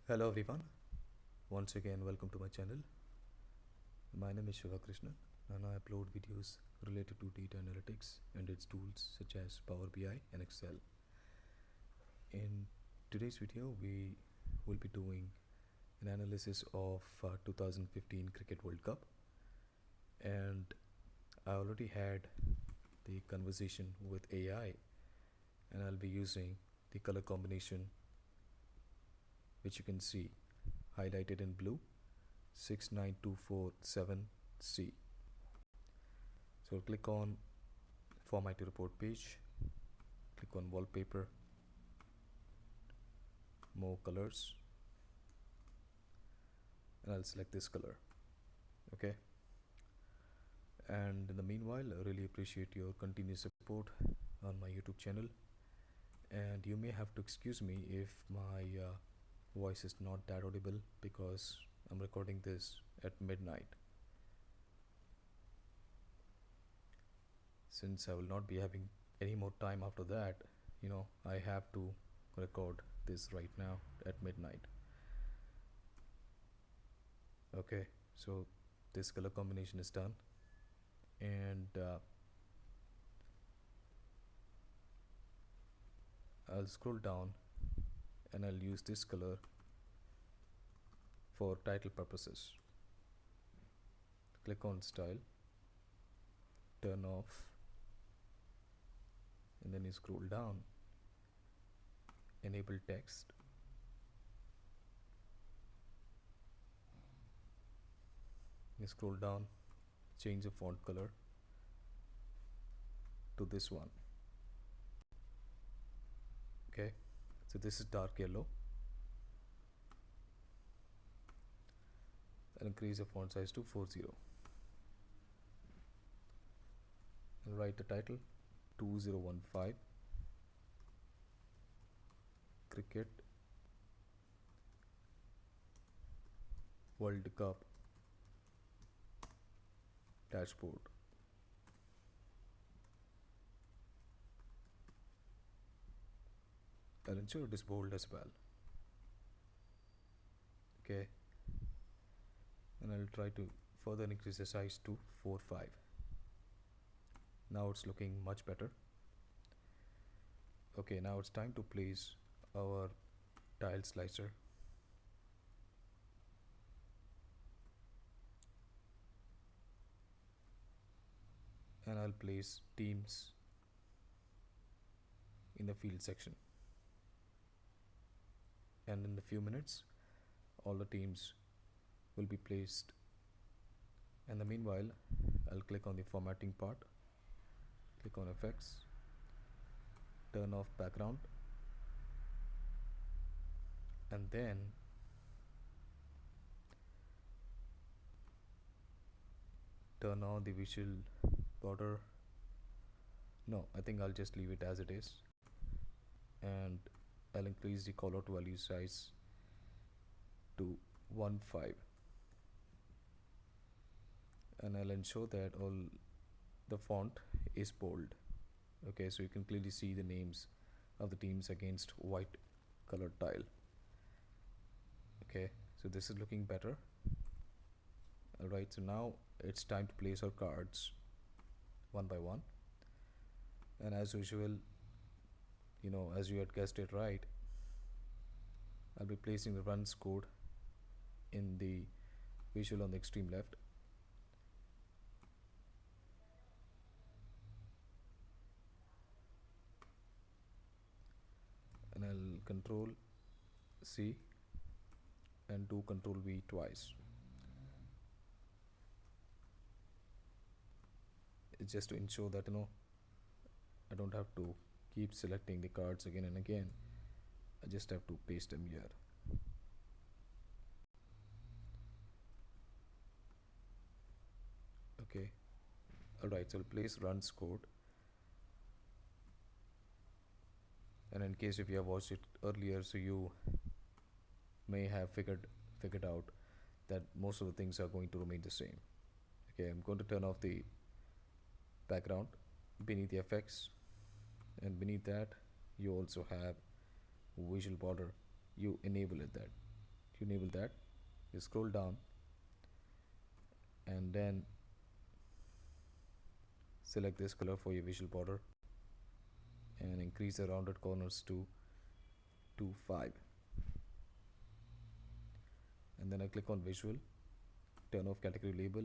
Hello everyone, once again welcome to my channel. My name is Shiva Krishnan and I upload videos related to data analytics and its tools such as Power BI and Excel. In today's video we will be doing an analysis of 2015 Cricket World Cup, and I already had the conversation with AI and I'll be using the color combination which you can see highlighted in blue 69247C. So click on Format to Report page, click on Wallpaper, More Colors, and I'll select this color. Okay. And in the meanwhile, I really appreciate your continuous support on my YouTube channel. And you may have to excuse me if my voice is not that audible because I'm recording this at midnight. Since I will not be having any more time after that, I have to record this right now at midnight. Okay, so this color combination is done, and I'll scroll down and I'll use this color for title purposes. Click on Style, turn off, and then you scroll down, enable text, you scroll down, change the font color to this one. Okay, so this is dark yellow. I'll increase the font size to 40 and write the title 2015 Cricket World Cup Dashboard. I'll ensure it is bold as well. Okay, and I'll try to further increase the size to 4:5. Now it's looking much better. Okay, now it's time to place our tile slicer. And I'll place teams in the field section. And in a few minutes, all the teams will be placed. And in the meanwhile, I'll click on the formatting part, click on effects, turn off background, and then turn on the visual border. No, I think I'll just leave it as it is, and I'll increase the callout value size to 1.5, and I'll ensure that all the font is bold. Okay, so you can clearly see the names of the teams against white colored tile. Okay, so this is looking better. Alright, so now it's time to place our cards one by one, and as usual, as you had guessed it right, I'll be placing the runs code in the visual on the extreme left. And I'll Control C and do Control V twice. It's just to ensure that I don't have to keep selecting the cards again and again. I just have to paste them here. Okay, alright, so I'll place runs code, and in case if you have watched it earlier, so you may have figured out that most of the things are going to remain the same. Okay, I'm going to turn off the background beneath the effects, and beneath that you also have visual border. You enable it that. to enable that, you scroll down and then select this color for your visual border and increase the rounded corners to 5. And then I click on visual, turn off category label,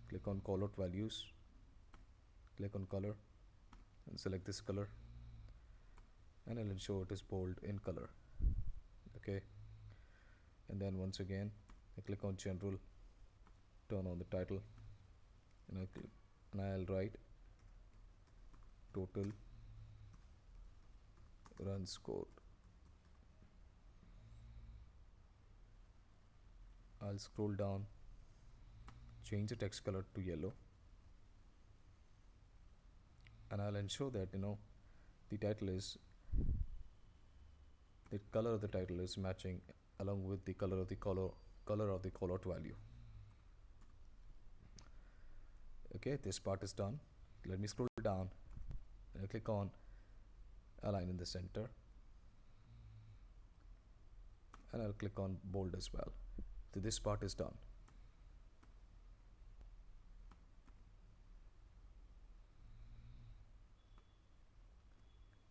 click on callout values, click on color and select this color, and I'll ensure it is bold in color. Okay, and then once again I click on general, turn on the title, and I'll write total run score. I'll scroll down, change the text color to yellow, and I'll ensure that the title is the color of the title is matching along with the color of the callout value. Okay, this part is done. Let me scroll down and I click on align in the center, and I'll click on bold as well. So this part is done.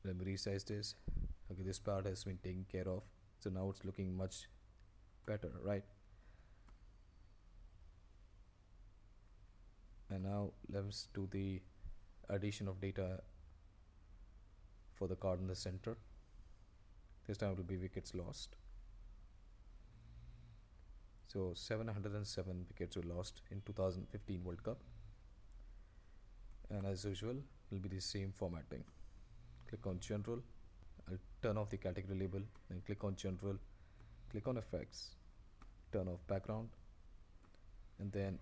Let me resize this. Okay, this part has been taken care of, so now it's looking much better, right? And now let's do the addition of data for the card in the center. This time it will be wickets lost. So 707 wickets were lost in 2015 World Cup, and as usual will be the same formatting. Click on general, I'll turn off the category label, then click on general, click on effects, turn off background, and then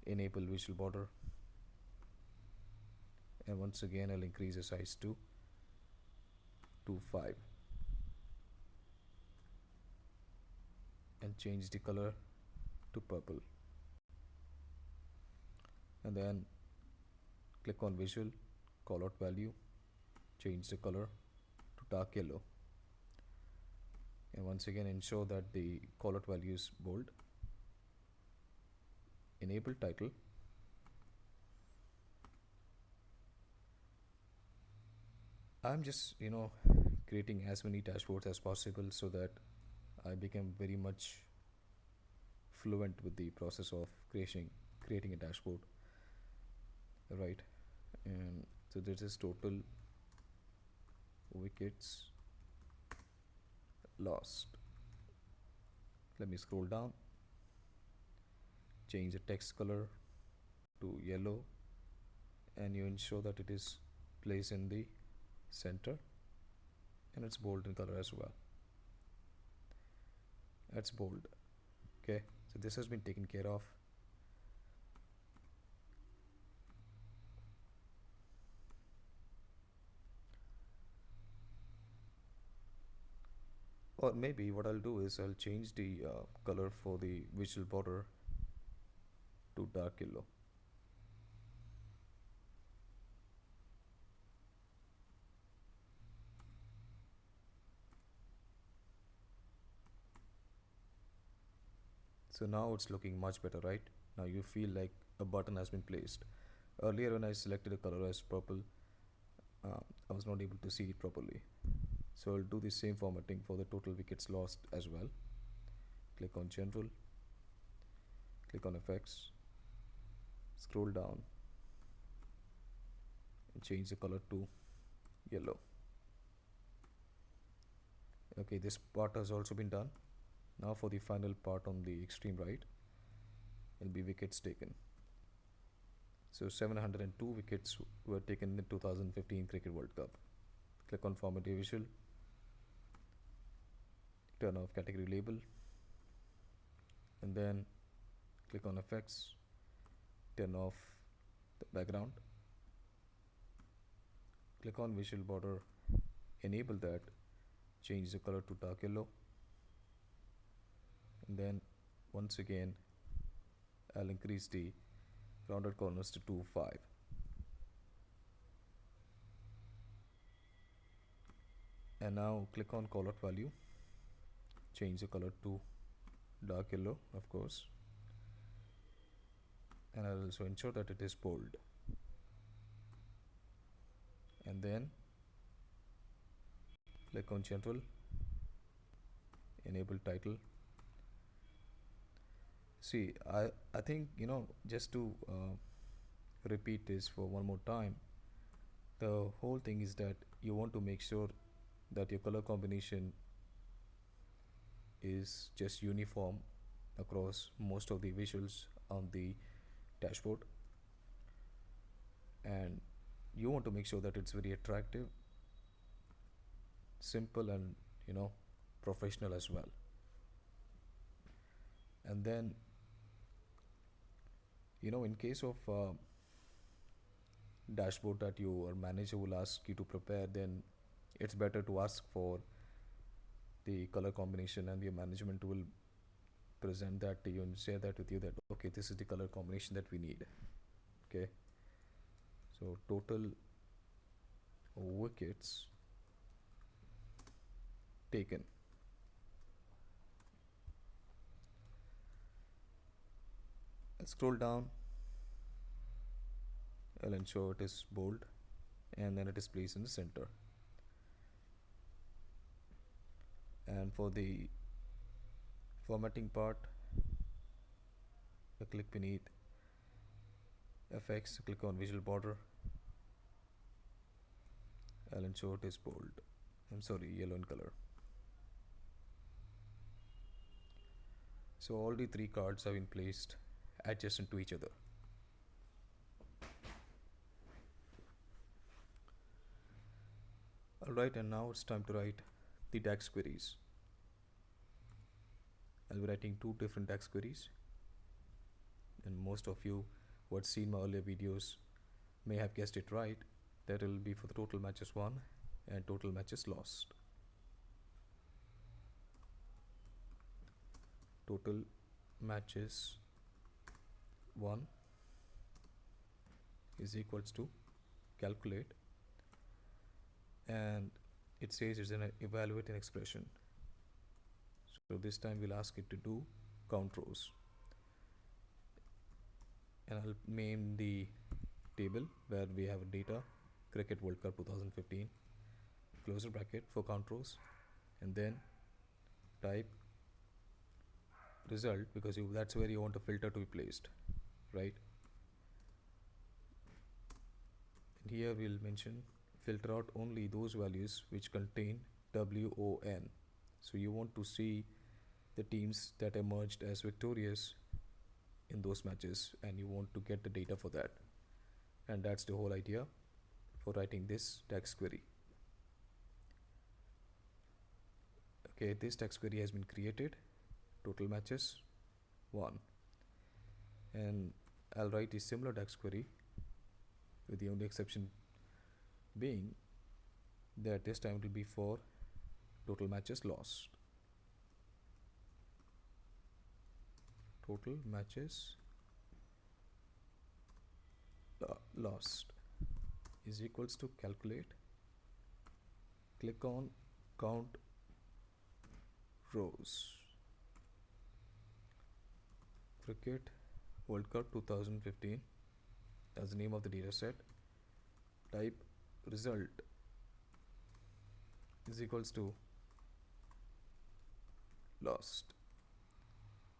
enable visual border, and once again I'll increase the size to 5 and change the color to purple, and then click on visual, callout value, change the color to dark yellow, and once again ensure that the callout value is bold. Enable title, I'm just creating as many dashboards as possible so that I become very much fluent with the process of creating a dashboard, right? And so this is total wickets lost. Let me scroll down, change the text color to yellow, and you ensure that it is placed in the center and it's bold in color as well. That's bold. Okay, so this has been taken care of. Or maybe what I'll do is I'll change the color for the visual border to dark yellow. So now it's looking much better, right? Now you feel like a button has been placed. Earlier when I selected a color as purple, I was not able to see it properly. So I'll do the same formatting for the total wickets lost as well. Click on general, click on effects, scroll down and change the color to yellow. Okay, this part has also been done. Now for the final part on the extreme right will be wickets taken. So 702 wickets were taken in the 2015 Cricket World Cup. Click on format a visual, turn off category label, and then click on effects, turn off the background, click on visual border, enable that, change the color to dark yellow, and then once again I'll increase the rounded corners to 5. And now click on callout value, change the color to dark yellow, of course, and I'll also ensure that it is bold. And then click on general, enable title. See, I think, just to repeat this for one more time, the whole thing is that you want to make sure that your color combination is just uniform across most of the visuals on the dashboard, and you want to make sure that it's very attractive, simple, and professional as well. And then in case of dashboard that your manager will ask you to prepare, then it's better to ask for the color combination, and your management will present that to you and share that with you, that okay, this is the color combination that we need. Okay, so total wickets taken. I'll scroll down, I'll ensure it is bold, and then it is placed in the center. And for the formatting part, I click beneath effects, click on visual border, I'll ensure it is bold, yellow in color. So all the three cards have been placed adjacent to each other. Alright, and now it's time to write the DAX queries. I'll be writing two different DAX queries, and most of you who had seen my earlier videos may have guessed it right, that will be for the total matches won and total matches lost. Total matches won is equals to calculate, and it says it's an evaluate an expression. So this time we'll ask it to do count rows, and I'll name the table where we have data Cricket World Cup 2015, closure bracket for count rows, and then type result, because that's where you want a filter to be placed, right? And here we'll mention filter out only those values which contain WON. So you want to see the teams that emerged as victorious in those matches, and you want to get the data for that. And that's the whole idea for writing this DAX query. Okay, this DAX query has been created, total matches won, and I'll write a similar DAX query, with the only exception being that this time it will be for total matches lost. Total matches lost is equals to calculate, click on count rows, Cricket World Cup 2015 as the name of the data set, type result is equals to lost,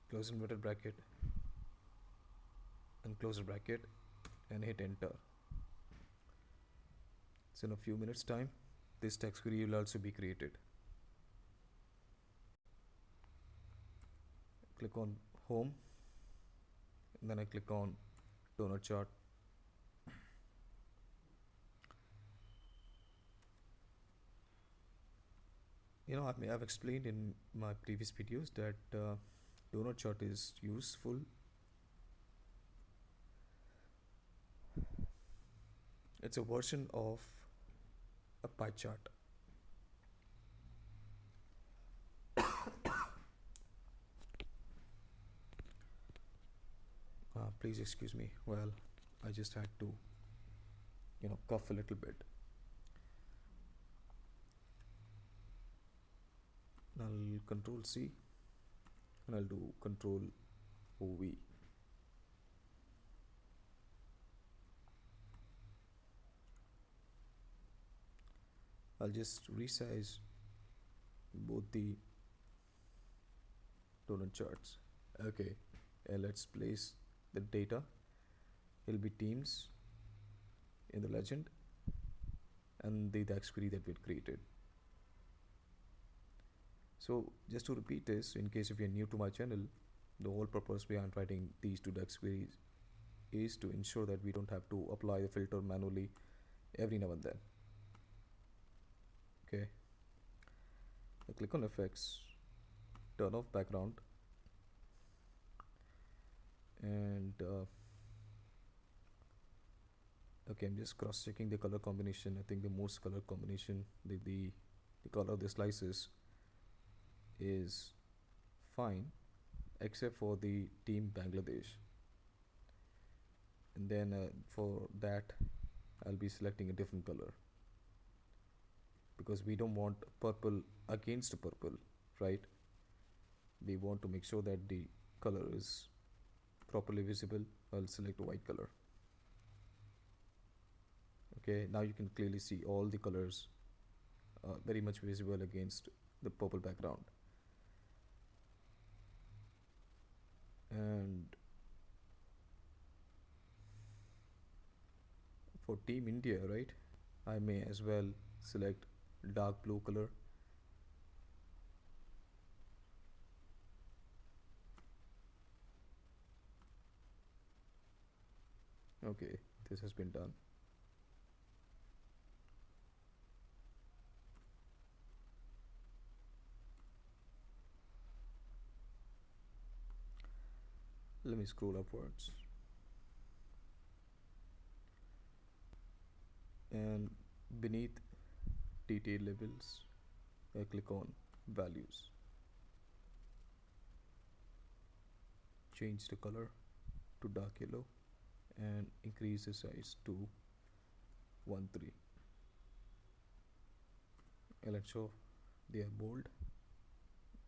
close inverted bracket and close bracket, and hit enter. So in a few minutes time this text query will also be created. Click on home, and then I click on donut chart. I've explained in my previous videos that donut chart is useful it's a version of a pie chart. Please excuse me, well, I just had to cough a little bit. I'll control C and I'll do control OV. I'll just resize both the donut charts. Okay, and let's place the data. It'll be teams in the legend and the DAX query that we had created. So just to repeat this, in case if you're new to my channel, the whole purpose behind writing these two DAX queries is to ensure that we don't have to apply the filter manually every now and then. Okay, I click on effects, turn off background, and okay, I'm just cross checking the color combination. I think the most color combination, the color of the slices is fine except for the team Bangladesh. And then for that I'll be selecting a different color, because we don't want purple against purple, right? We want to make sure that the color is properly visible. I'll select a white color. Okay, now you can clearly see all the colors very much visible against the purple background. And for Team India, right, I may as well select dark blue color. Okay, this has been done. Let me scroll upwards, and beneath detail labels I click on values, change the color to dark yellow and increase the size to 1.3, and let's show they are bold.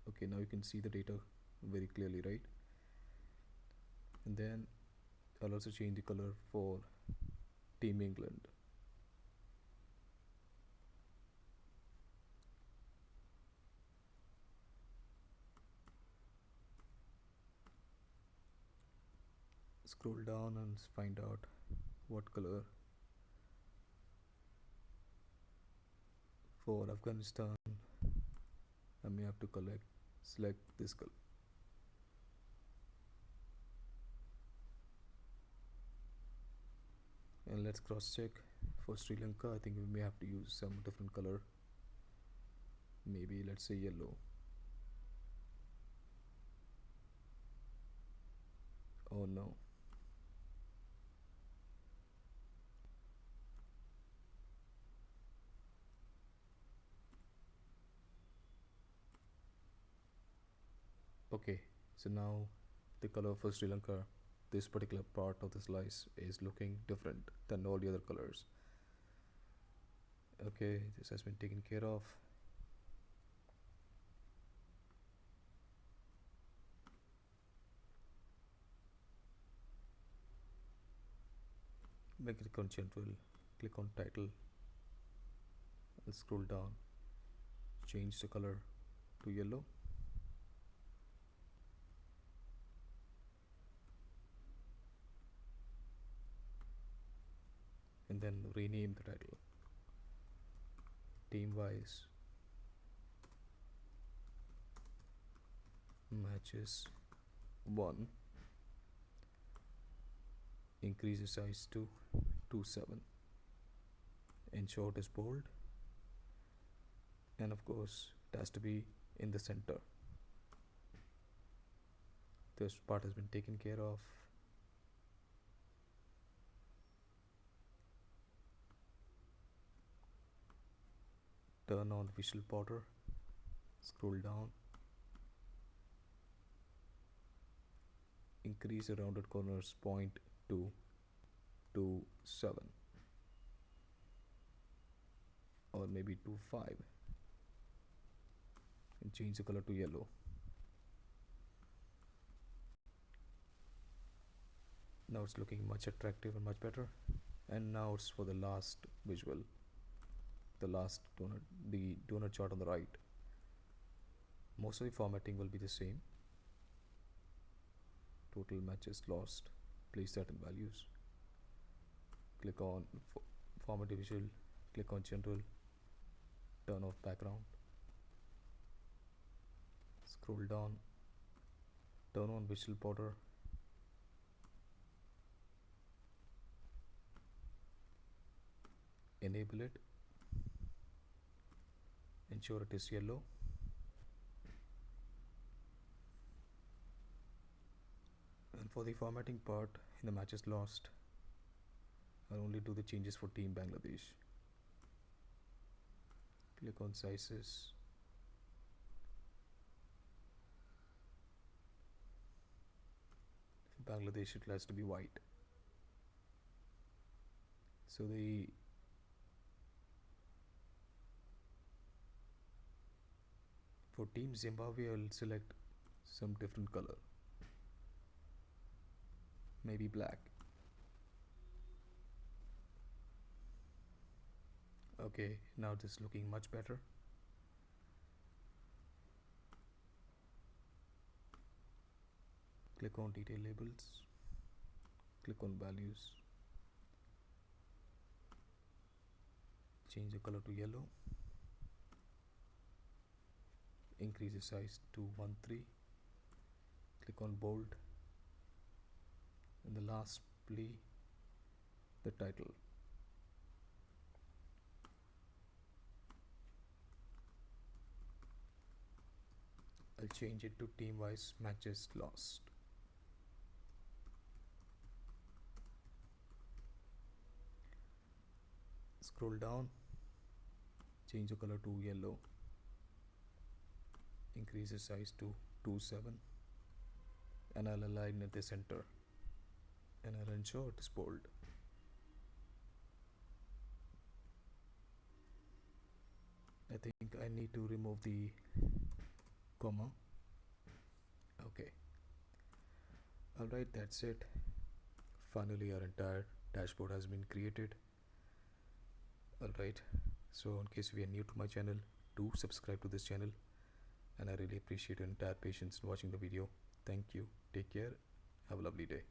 Okay, now you can see the data very clearly, right? And then I'll also change the color for Team England. Scroll down and find out what color. For Afghanistan, I may have to select this color. And let's cross check for Sri Lanka. I think we may have to use some different color. Maybe let's say yellow. Oh no. Okay, so now the color for Sri Lanka, this particular part of the slice is looking different than all the other colors. Okay, this has been taken care of. Then click on general, click on title, I'll scroll down, change the color to yellow, and then rename the title. Team wise, matches 1, increase the size to 2.7, ensure it is bold, and of course it has to be in the center. This part has been taken care of. Turn on visual border, scroll down, increase the rounded corners 0.227 or maybe 2.5. and change the color to yellow. Now it's looking much attractive and much better. And now it's for the last visual, the last donut, the donut chart on the right. Most of the formatting will be the same. Total matches lost, place that in values. Click on format visual, click on general, turn off background, scroll down, turn on visual border, enable it, ensure it is yellow, and for the formatting part in the matches lost, I'll only do the changes for Team Bangladesh. Click on sizes, Bangladesh it has to be white. So for Team Zimbabwe I'll select some different color, maybe black. Okay, now this is looking much better. Click on detail labels, click on values, change the color to yellow, increase the size to 1:3, click on bold, and the lastly the title. I'll change it to team wise matches lost. Scroll down, change the color to yellow, increase the size to 2:7, and I'll align at the center, and I'll ensure it is bold. I think I need to remove the comma. Okay, alright, that's it. Finally our entire dashboard has been created. Alright, so in case you are new to my channel, do subscribe to this channel, and I really appreciate your entire patience in watching the video. Thank you, take care, have a lovely day.